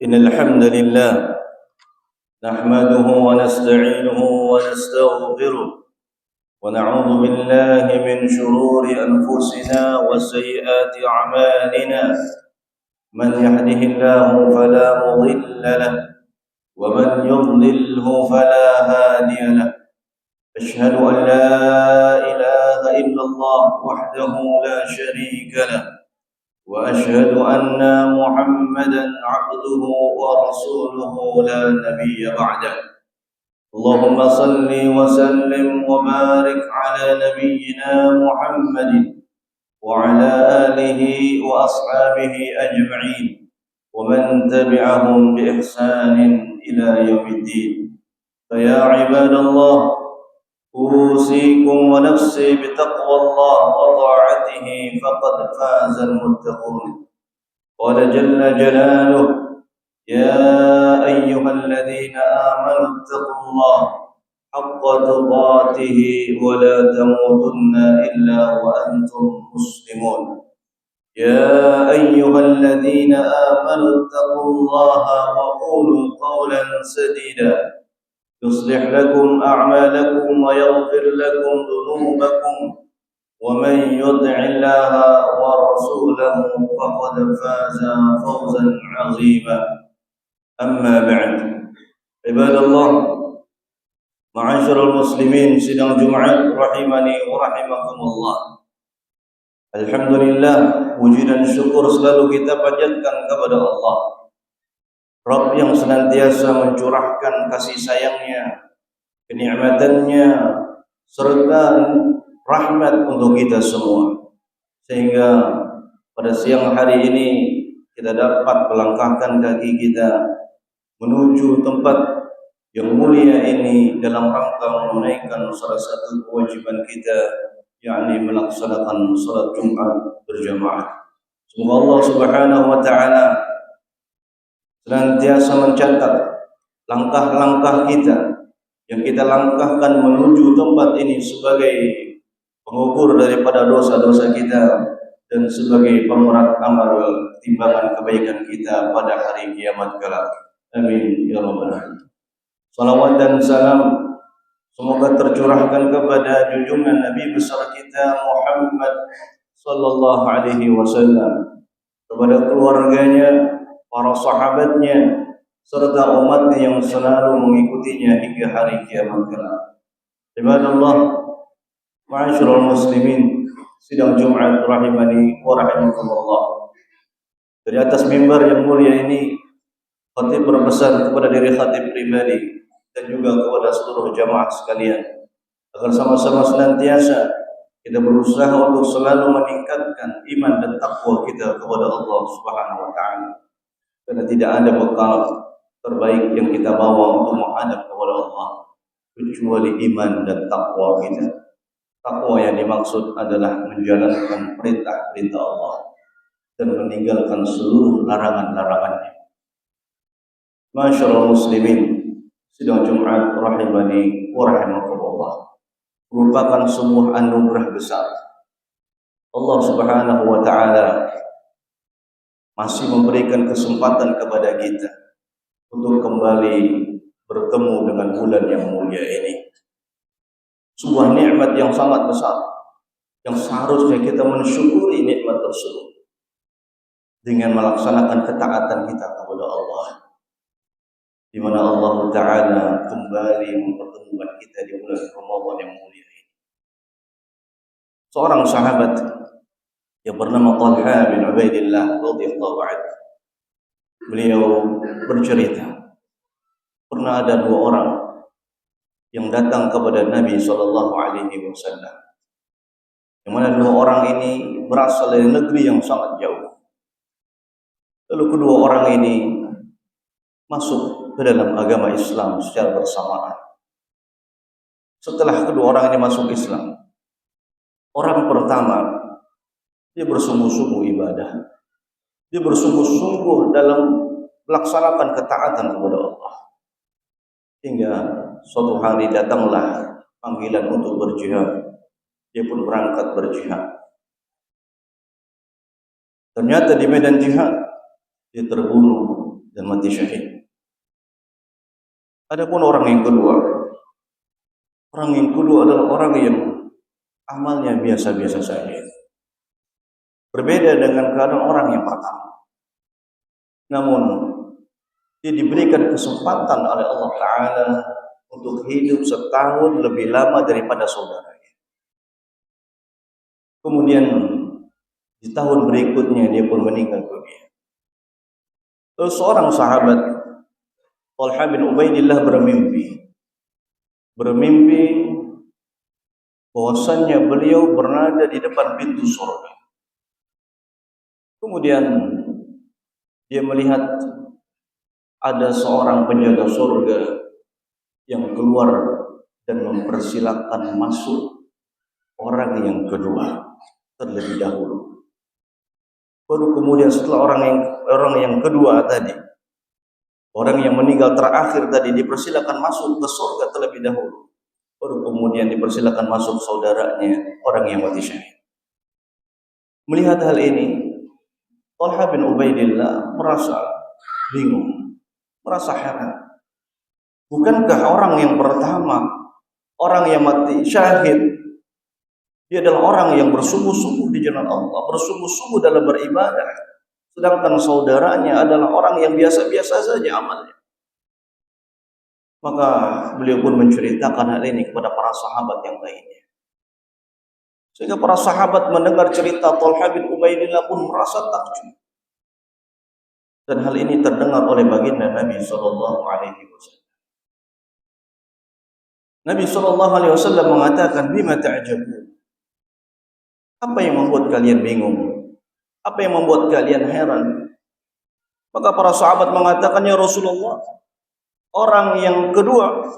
إن الحمد لله نحمده ونستعينه ونستغفره ونعوذ بالله من شرور أنفسنا وسيئات أعمالنا من يهده الله فلا مضل له ومن يضلله فلا هادي له أشهد أن لا إله إلا الله وحده لا شريك له وأشهد أن محمدا عبده ورسوله لا نبي بعده اللهم صل وسلم وبارك على نبينا محمد وعلى آله وأصحابه أجمعين ومن تبعهم بإحسان إلى يوم الدين فيا عباد الله أوصيكم ونفسي بتقوى الله وطاعته فقد فاز المتقون قال جل جلاله يا أيها الذين آمنوا اتقوا الله حق تقاته ولا تموتن إلا وأنتم مسلمون يا أيها الذين آمنوا اتقوا الله وقولوا قولا سديدا يصلح لكم أعمالكم ويغفر لكم ذنوبكم ومن يطع الله ورسوله فقد فاز فوزا عظيما أما بعد عباد الله معاشر المسلمين sidang Jumat rahimani wa rahimakumullah. Alhamdulillah, puji dan syukur selalu kita panjatkan kepada Allah, Rabb yang senantiasa mencurahkan kasih sayangnya, kenikmatannya, serta rahmat untuk kita semua. Sehingga pada siang hari ini kita dapat melangkahkan kaki kita menuju tempat yang mulia ini dalam rangka menunaikan salah satu kewajiban kita, yakni melaksanakan salat Jumat berjamaah. Semoga Allah Subhanahu wa taala senantiasa mencatat langkah-langkah kita yang kita langkahkan menuju tempat ini sebagai pengukur daripada dosa-dosa kita dan sebagai pemberat amal timbangan kebaikan kita pada hari kiamat kelak. Amin ya rabbal alamin. Salawat dan salam semoga tercurahkan kepada junjungan Nabi besar kita Muhammad sallallahu alaihi wasallam, kepada keluarganya, para sahabatnya, serta umatnya yang selalu mengikutinya hingga hari kiamat kelak. Ibadallah, ma'asyiral muslimin, sidang Jumat rahimani wa rahimakumullah. Dari atas mimbar yang mulia ini, khatib berpesan kepada diri khatib pribadi dan juga kepada seluruh jamaah sekalian agar sama-sama senantiasa kita berusaha untuk selalu meningkatkan iman dan takwa kita kepada Allah Subhanahu wa taala. Karena tidak ada bekal terbaik yang kita bawa untuk menghadap kepada Allah kecuali iman dan takwa kita. Takwa yang dimaksud adalah menjalankan perintah-perintah Allah dan meninggalkan seluruh larangan-larangannya. Masyaallah muslimin, sidang Jumat rahimani wa rahimakumullah, merupakan sebuah anugerah besar. Allah Subhanahu wa taala masih memberikan kesempatan kepada kita untuk kembali bertemu dengan bulan yang mulia ini. Sebuah nikmat yang sangat besar yang seharusnya kita mensyukuri nikmat tersebut dengan melaksanakan ketaatan kita kepada Allah, di mana Allah Ta'ala kembali mempertemukan kita di bulan Ramadan yang mulia ini. Seorang sahabat yang bernama Talha bin Ubaidillah radhiyallahu anhu, beliau bercerita pernah ada dua orang yang datang kepada Nabi sallallahu alaihi wasallam, yang mana dua orang ini berasal dari negeri yang sangat jauh. Lalu kedua orang ini masuk ke dalam agama Islam secara bersamaan. Setelah kedua orang ini masuk Islam, orang pertama dia bersungguh-sungguh ibadah, dia bersungguh-sungguh dalam melaksanakan ketaatan kepada Allah, hingga suatu hari datanglah panggilan untuk berjihad. Dia pun berangkat berjihad. Ternyata di medan jihad dia terbunuh dan mati syahid. Adapun orang yang kedua adalah orang yang amalnya biasa-biasa saja. Berbeda dengan keadaan orang yang pertama. Namun dia diberikan kesempatan oleh Allah Ta'ala untuk hidup setahun lebih lama daripada saudaranya. Kemudian di tahun berikutnya dia pun meninggal dunia. Terus seorang sahabat Talha bin Ubaidillah bermimpi bahwasannya beliau berada di depan pintu surga. Kemudian dia melihat ada seorang penjaga surga yang keluar dan mempersilahkan masuk orang yang kedua terlebih dahulu. Baru kemudian setelah orang yang kedua tadi, orang yang meninggal terakhir tadi dipersilakan masuk ke surga terlebih dahulu. Baru kemudian dipersilakan masuk saudaranya, orang yang mati syahid. Melihat hal ini, Talha bin Ubaidillah merasa bingung, merasa heran. Bukankah orang yang pertama, orang yang mati syahid, dia adalah orang yang bersungguh-sungguh di jalan Allah, bersungguh-sungguh dalam beribadah. Sedangkan saudaranya adalah orang yang biasa-biasa saja amalnya. Maka beliau pun menceritakan hal ini kepada para sahabat yang lainnya. Sehingga para sahabat mendengar cerita Talha bin Ubaidillah pun merasa takjub. Dan hal ini terdengar oleh baginda Nabi sallallahu alaihi wasallam. Nabi sallallahu alaihi wasallam mengatakan, "Bima ta'jabun?" Apa yang membuat kalian bingung? Apa yang membuat kalian heran? Maka para sahabat mengatakan, "Ya Rasulullah, orang yang kedua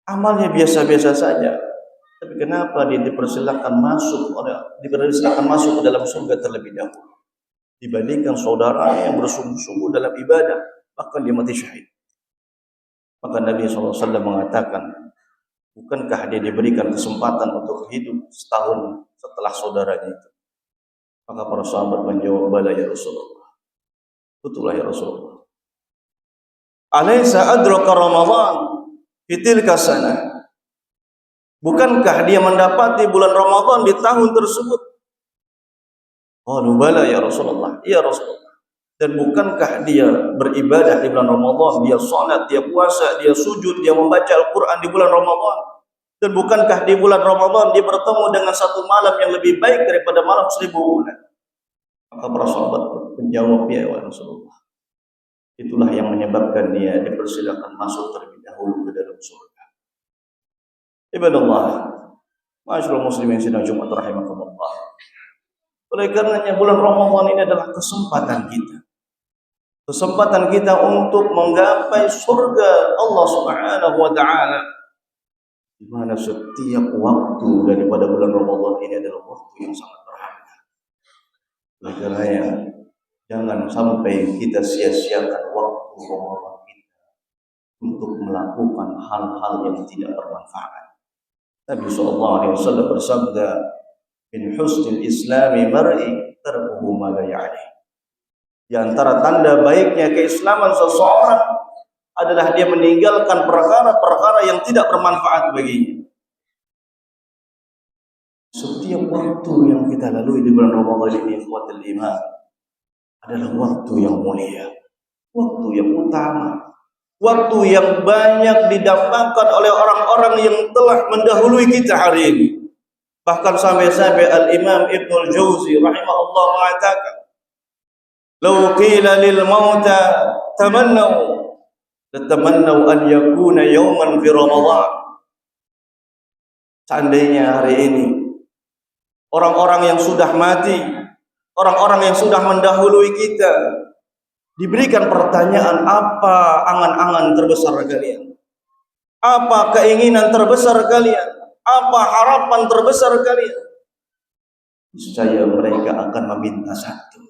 amalnya biasa-biasa saja. Tapi kenapa dia dipersilakan masuk ke dalam surga terlebih dahulu dibandingkan saudara yang bersungguh-sungguh dalam ibadah, bahkan dia mati syahid?" Maka Nabi SAW mengatakan, bukankah dia diberikan kesempatan untuk hidup setahun setelah saudaranya itu? Maka para sahabat menjawab, "Bala ya Rasulullah." Betullah ya Rasulullah. "Alaysa adraka Ramadan fi tilka sanah?" Bukankah dia mendapati bulan Ramadan di tahun tersebut? Qalu bala ya Rasulullah. Ya Rasulullah. Dan bukankah dia beribadah di bulan Ramadan, dia salat, dia puasa, dia sujud, dia membaca Al-Qur'an di bulan Ramadan? Dan bukankah di bulan Ramadan dia bertemu dengan satu malam yang lebih baik daripada malam 1000 bulan? Maka para sahabat menjawab, "Ya Rasulullah. Itulah yang menyebabkan dia dipersilakan masuk terlebih dahulu ke dalam surga." Ibadallah, ma'asyiral muslimin sidang Jumat rahimakumullah. Oleh karenanya bulan Ramadan ini adalah kesempatan kita. Kesempatan kita untuk menggapai surga Allah Subhanahu wa taala. Di mana setiap waktu daripada bulan Ramadan ini adalah waktu yang sangat berharga. Oleh karenanya, jangan sampai kita sia-siakan waktu Ramadan kita untuk melakukan hal-hal yang tidak bermanfaat. Nabi SAW bersabda, "Min husnil islami mar'i tarkuhu ma la ya'ni." Di antara tanda baiknya keislaman seseorang adalah dia meninggalkan perkara-perkara yang tidak bermanfaat baginya. Setiap waktu yang kita lalui di bulan Ramadan ini, ikhwatul iman, adalah waktu yang mulia, waktu yang utama, waktu yang banyak didambakan oleh orang-orang yang telah mendahului kita hari ini. Bahkan sampai-sampai Al-Imam Ibnul Jauzi rahimahullah mengatakan, "Law qila lil mauta tamannaw latamannaw an yakuna yawman fi Ramadan." Seandainya hari ini orang-orang yang sudah mati, orang-orang yang sudah mendahului kita, diberikan pertanyaan, apa angan-angan terbesar kalian? Apa keinginan terbesar kalian? Apa harapan terbesar kalian? Niscaya mereka akan meminta satu.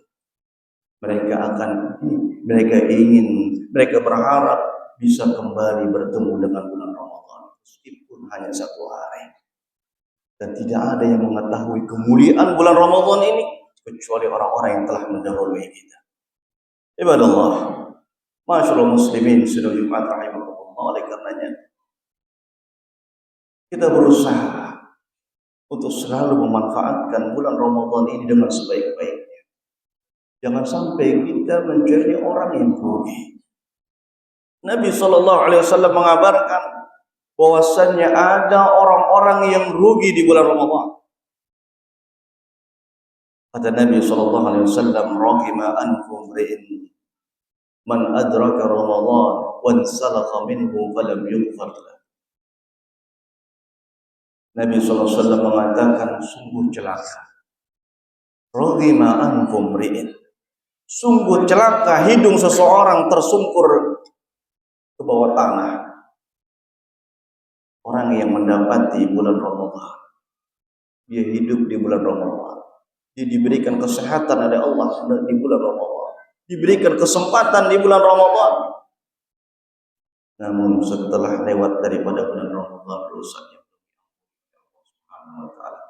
Mereka berharap bisa kembali bertemu dengan bulan Ramadan, meskipun hanya satu hari. Dan tidak ada yang mengetahui kemuliaan bulan Ramadan ini kecuali orang-orang yang telah mendahului kita. Ibadallah, Masyaallah muslimin sidang Jumat rahimakumullah, oleh karenanya kita berusaha untuk selalu memanfaatkan bulan Ramadan ini dengan sebaik-baiknya. Jangan sampai kita menjadi orang yang rugi. Nabi SAW mengabarkan bahwasannya ada orang-orang yang rugi di bulan Ramadan. Kata Nabi SAW, "Raghima anfum ri'in man adraka Ramadan wa salakha minhu falam yughfar lahu." Nabi SAW mengatakan, sungguh celaka. Raghima anfum ri'in. Sungguh celaka hidung seseorang tersungkur ke bawah tanah. Orang yang mendapati bulan Ramadan, dia hidup di bulan Ramadan, dia diberikan kesehatan oleh Allah di bulan Ramadan, diberikan kesempatan di bulan Ramadan, namun setelah lewat daripada bulan Ramadan, dosanya Subhanahu wa ta'ala.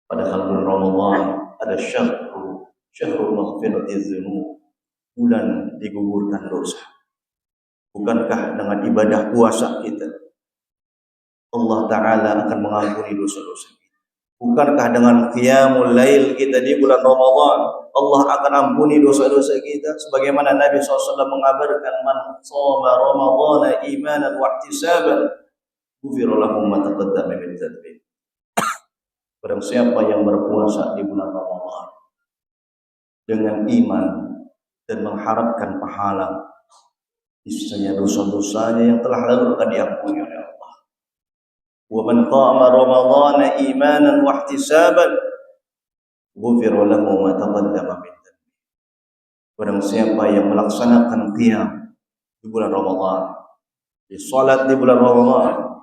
Padahal bulan Ramadan ada syahrul maghfiratiz dzunub, bulan digugurkan dosa. Bukankah dengan ibadah puasa kita Allah Ta'ala akan mengampuni dosa-dosa kita? Bukankah dengan qiyamul lail kita di bulan Ramadan Allah akan ampuni dosa-dosa kita? Sebagaimana Nabi SAW mengabarkan, man shoma Ramadhana imanan wa ihtisaban ghufira lahu ma taqaddama min dzanbi. Barang siapa yang berpuasa di bulan Ramadan dengan iman dan mengharapkan pahala, niscaya dosa-dosanya yang telah lalu akan diampuni oleh Allah. Wa man qama Ramadhana imanan wa ihtisaban ghufira lahu ma taqaddama min dhanbi. Barang siapa yang melaksanakan qiyam di bulan Ramadan, di salat di bulan Ramadan,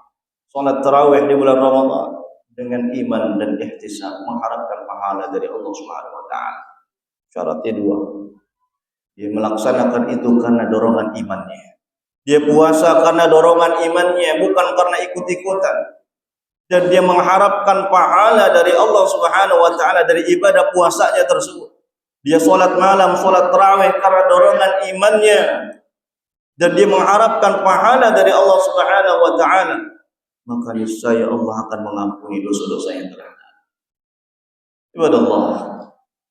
salat tarawih di bulan Ramadan dengan iman dan ihtisab, mengharapkan pahala dari Allah Subhanahu wa taala. Syaratnya dua. Dia melaksanakan itu karena dorongan imannya. Dia puasa karena dorongan imannya, bukan karena ikut-ikutan. Dan dia mengharapkan pahala dari Allah Subhanahu wa taala dari ibadah puasanya tersebut. Dia salat malam, salat tarawih karena dorongan imannya. Dan dia mengharapkan pahala dari Allah Subhanahu wa taala. Maka niscaya Allah akan mengampuni dosa-dosa yang telah lalu. Ibadallah,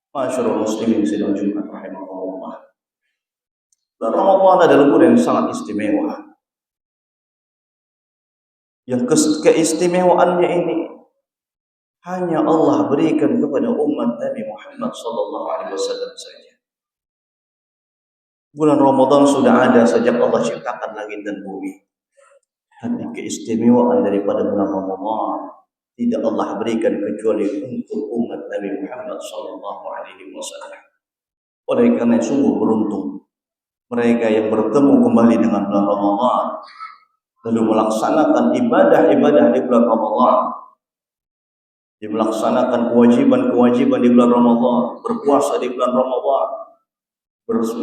masyaallah muslimin sidang Jumat rahimahullah. Dan Ramadan adalah bulan yang sangat istimewa. Yang keistimewaannya ini hanya Allah berikan kepada umat Nabi Muhammad SAW saja. Bulan Ramadan sudah ada sejak Allah ciptakan langit dan bumi. Tapi keistimewaan daripada bulan Ramadan tidak Allah berikan kecuali untuk umat Nabi Muhammad SAW. Oleh karena sungguh beruntung mereka yang bertemu kembali dengan bulan Ramadan, lalu melaksanakan ibadah-ibadah di bulan Ramadan, dia melaksanakan kewajiban-kewajiban di bulan Ramadan, berpuasa di bulan Ramadan,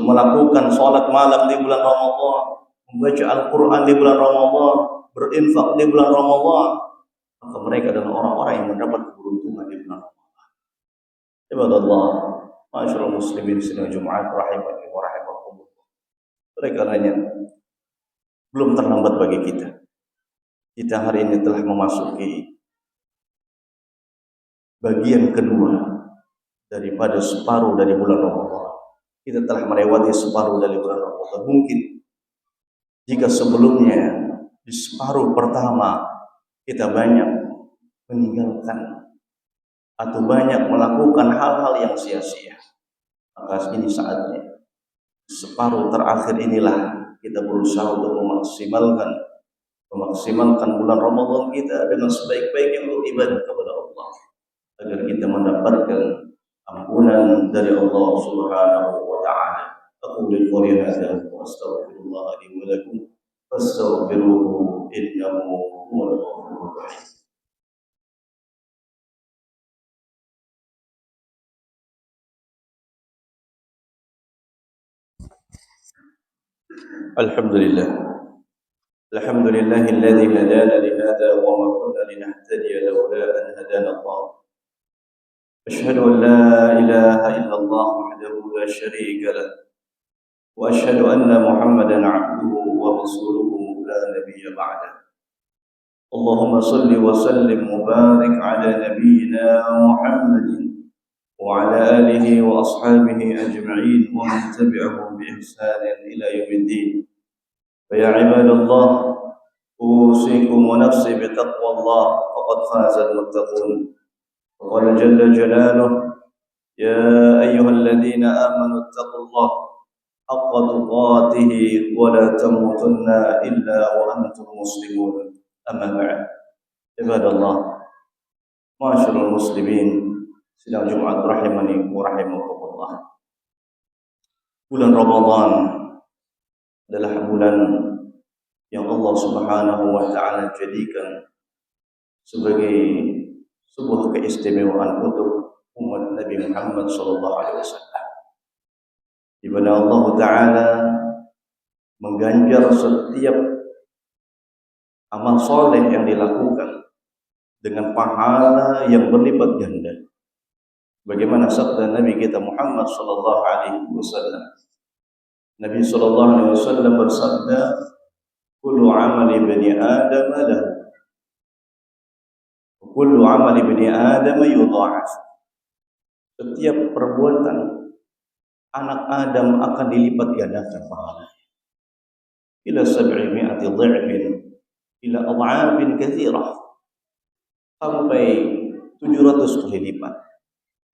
melakukan sholat malam di bulan Ramadan, membaca Al-Quran di bulan Ramadan, berinfak di bulan Ramadan, maka mereka adalah orang-orang yang mendapat keberuntungan di bulan Ramadan. Ibadallah, masyaallah muslimin sidang Jumat rahimani wa rahimakumullah. Oleh karenanya belum terlambat bagi kita. Kita hari ini telah memasuki bagian kedua daripada separuh dari bulan Ramadan. Kita telah melewati separuh dari bulan Ramadan. Mungkin jika sebelumnya di separuh pertama kita banyak meninggalkan atau banyak melakukan hal-hal yang sia-sia, maka ini saatnya separuh terakhir inilah kita berusaha untuk memaksimalkan bulan Ramadan kita dengan sebaik-baiknya untuk ibadah kepada Allah, agar kita mendapatkan ampunan dari Allah Subhanahu wa taala. Aku qouli hadza wa astaghfirullah li wa lakum fastaghfiruhu innahu huwal ghafurur rahim. Alhamdulillah. Alhamdulillahilladzi hadana li hadza wa ma kunna linahtadiya laula an hadana Allah. Asyhadu an la ilaha illallah wahdahu la syarika lah. وأشهد أن محمدا عبده ورسوله لا نبي بعده. اللهم صل وسلم وبارك على نبينا محمد وعلى آله وأصحابه أجمعين ومن تبعهم بإحسان إلى يوم الدين. فيا عباد الله، أوصيكم ونفسي بتقوى الله، فقد فاز المتقون. وقال جل جلاله: يا أيها الذين آمنوا اتقوا الله حق تقاته ولا تموتن إلا وأنتم مسلمون. أما بعد، عباد الله، معاشر المسlimin, sidang Jumat rahimani wa rahimakumullah. Bulan Ramadan adalah bulan yang Allah Subhanahu wa taala jadikan sebagai sebuah keistimewaan untuk umat Nabi Muhammad sallallahu alaihi wasallam, di mana Allah taala mengganjar setiap amal soleh yang dilakukan dengan pahala yang berlipat ganda. Bagaimana sabda Nabi kita Muhammad sallallahu alaihi wasallam. Nabi sallallahu alaihi wasallam bersabda, "Kullu amali bani Adam lahu, kullu amali bani Adam yudha'af." Setiap perbuatan anak Adam akan dilipat gandakan pahalanya. Ila 700 dha'fin ila adha'afin katsirah. Sampai 700 kali lipat,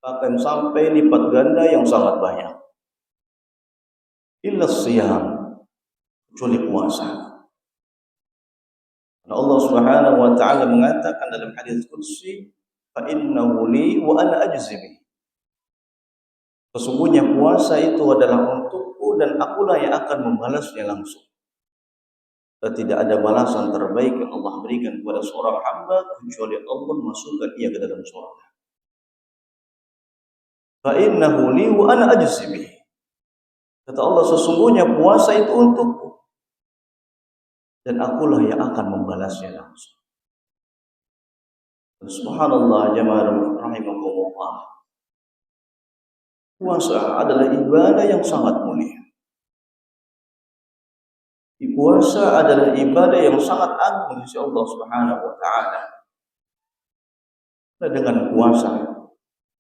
bahkan sampai lipat ganda yang sangat banyak. Illa siyam, kecuali puasa. Karena Allah Subhanahu wa taala mengatakan dalam hadis qudsi, fa innahu li wa ana ajzi bih. Sesungguhnya puasa itu adalah untukku dan akulah yang akan membalasnya langsung. Dan tidak ada balasan terbaik yang Allah berikan kepada seorang hamba kecuali Allah masukkan ia ke dalam surga. Fa innahu li wa ana ajzi bih. Kata Allah, sesungguhnya puasa itu untukku dan akulah yang akan membalasnya langsung. Subhanallah, jamaah rahimakumullah. Puasa adalah ibadah yang sangat mulia. Puasa adalah ibadah yang sangat agung di sisi Allah Subhanahu wa taala. Dan dengan puasa,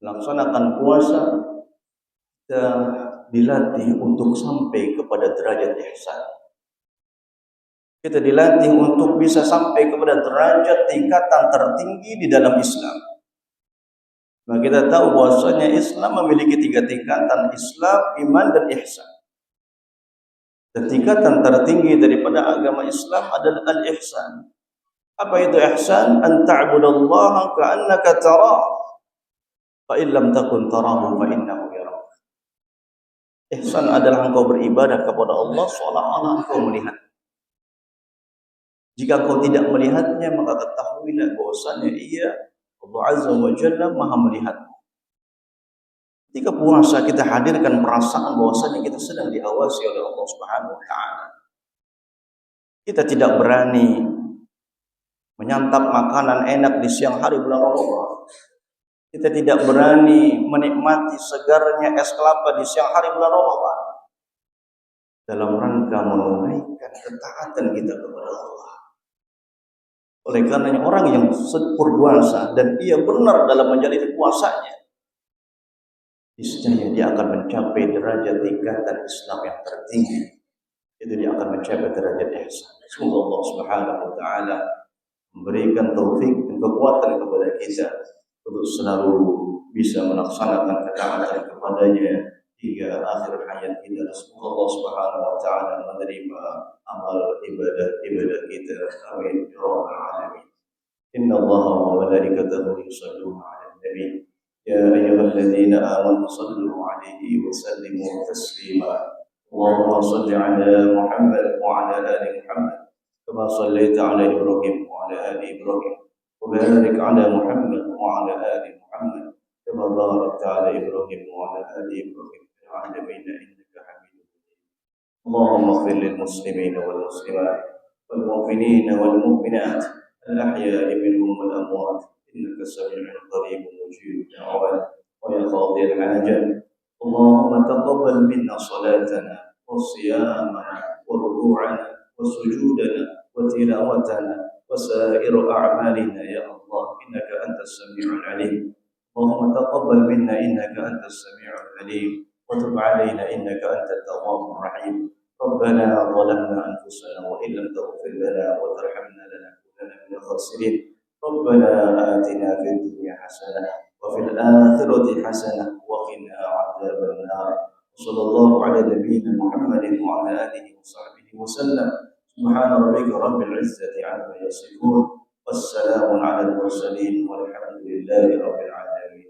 melaksanakan puasa, kita dilatih untuk sampai kepada derajat ihsan. Kita dilatih untuk bisa sampai kepada derajat tingkatan tertinggi di dalam Islam. Nah, kita tahu bahwasanya Islam memiliki 3 tingkatan: Islam, iman, dan ihsan. Dan tingkatan tertinggi daripada agama Islam adalah al-ihsan. Apa itu ihsan? An ta'budallaha ka'annaka tarahu, fa in lam takun tarahu fa innahu yarak. Ihsan adalah engkau beribadah kepada Allah seolah-olah engkau melihat. Jika engkau tidak melihatnya, maka ketahuilah bahwasanya Ia, Allah Azza wa Jalla, Maha melihat. Ketika puasa, kita hadirkan perasaan bahwasanya kita sedang diawasi oleh Allah Subhanahu wa taala. Kita tidak berani menyantap makanan enak di siang hari bulan Ramadan. Kita tidak berani menikmati segarnya es kelapa di siang hari bulan Ramadan, dalam rangka menunaikan ketaatan kita kepada Allah. Oleh karenanya orang yang berpuasa dan ia benar dalam menjalani puasanya, niscaya dia akan mencapai derajat tingkatan Islam yang tertinggi. Itu dia akan mencapai derajat ihsan. Semoga Allah Subhanahu wa taala memberikan taufik dan kekuatan kepada kita untuk selalu bisa melaksanakan ketaatan kepadanya hingga akhir hayat kita. Semoga Allah Subhanahu wa taala menerima amal ibadah kita. Amin ya rabbal alamin. Inna Allaha wa malaikatahu yusalluna 'alan nabi. يا أيها الذين آمنوا صلوا عليه وسلموا تسليما. اللهم صل على محمد وعلى آل محمد كما صليت على إبراهيم وعلى آل إبراهيم، وبارك على محمد وعلى آل محمد كما باركت على إبراهيم وعلى آل إبراهيم في العالمين إنك حميد مجيد. اللهم اغفر للمسلمين والمسلمات والمؤمنين والمؤمنات الأحياء منهم والأموات إنك سميع قريب مجيب الدعوات ويا قاضي الحاجات. اللهم تقبل منا صلاتنا وصيامنا وركوعنا وسجودنا وتلاوتنا وسائر أعمالنا يا الله إنك أنت السميع العليم. اللهم تقبل منا إنك أنت السميع العليم وتب علينا إنك أنت التواب الرحيم. ربنا ظلمنا أنفسنا وإن لم تغفر لنا وترحمنا لنكونن من الخاسرين. ربنا آتنا في الدنيا حسنة وفي الآخرة حسنة وقنا عذاب النار. صلى الله على نبينا محمد وعلى آله وصحبه وسلم. سبحان ربك رب العزة عما يصفون والسلام على المرسلين والحمد لله رب العالمين.